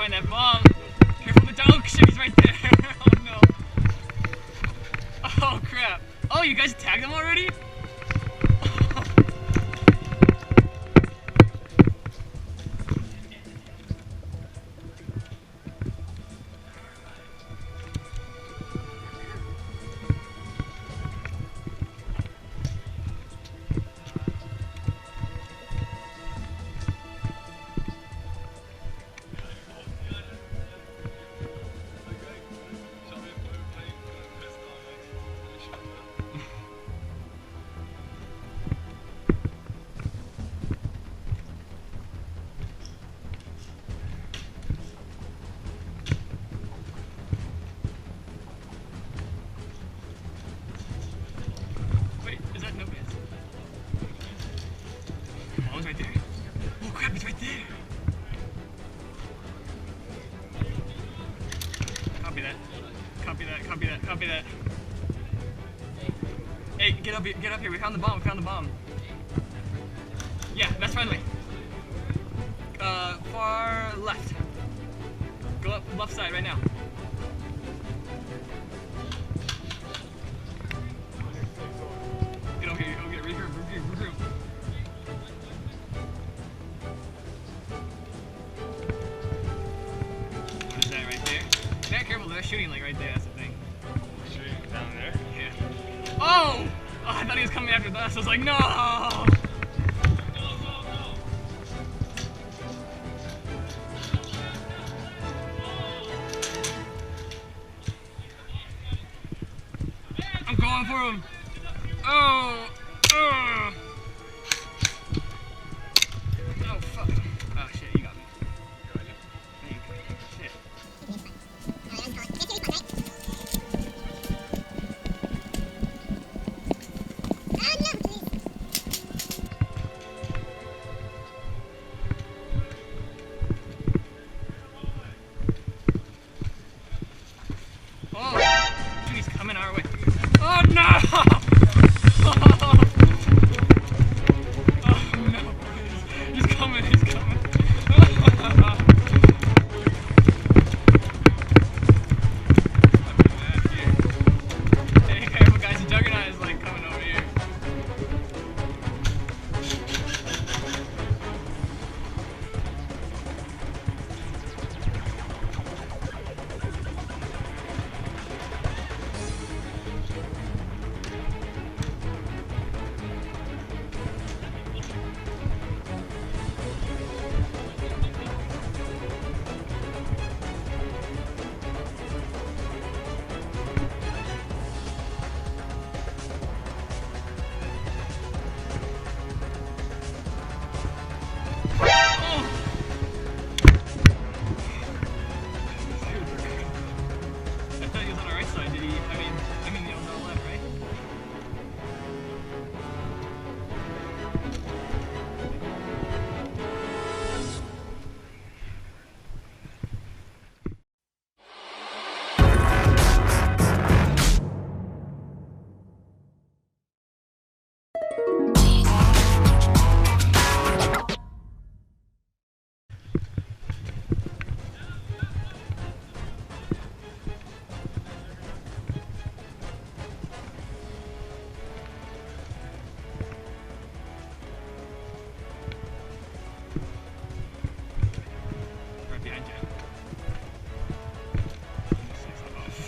find that bomb. Careful with the dog. Oh shit, he's right there. Oh no. Oh crap. Oh, you guys tagged him already? Right there. Oh crap, it's right there. Copy that. Copy that, copy that, copy that. Hey, get up here, we found the bomb, Yeah, that's friendly. Far left. Go up left side right now. Get over here, regroup. Careful, they're shooting like right there, that's the thing. Shooting down there? Yeah. Oh! I thought he was coming after us. I was like, no! I'm going for him. Oh! Oh, fuck. Oh, shit, you got me. Shit. Oh, dude, he's coming our way. Oh no! Oh no, he's coming. Hey, careful guys, the Juggernaut is like coming over here.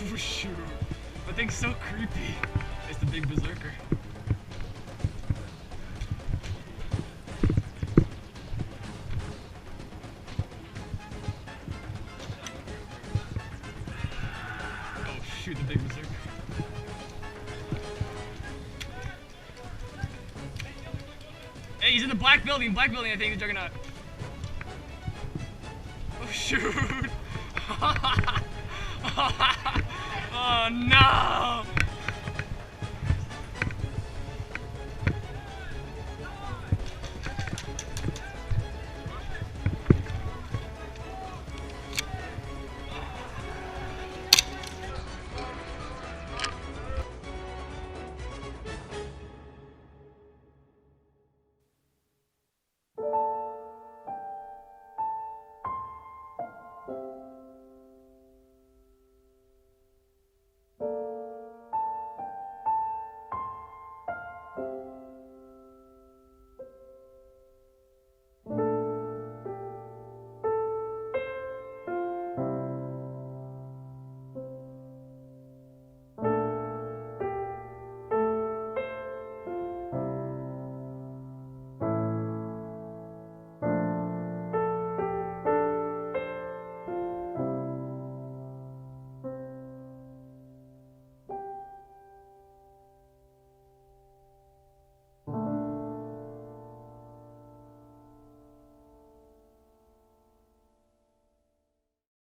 Oh shoot. That thing's so creepy. It's the big berserker. Oh shoot, the big berserker. Hey, he's in the black building, I think, the Juggernaut. Oh shoot. Oh no!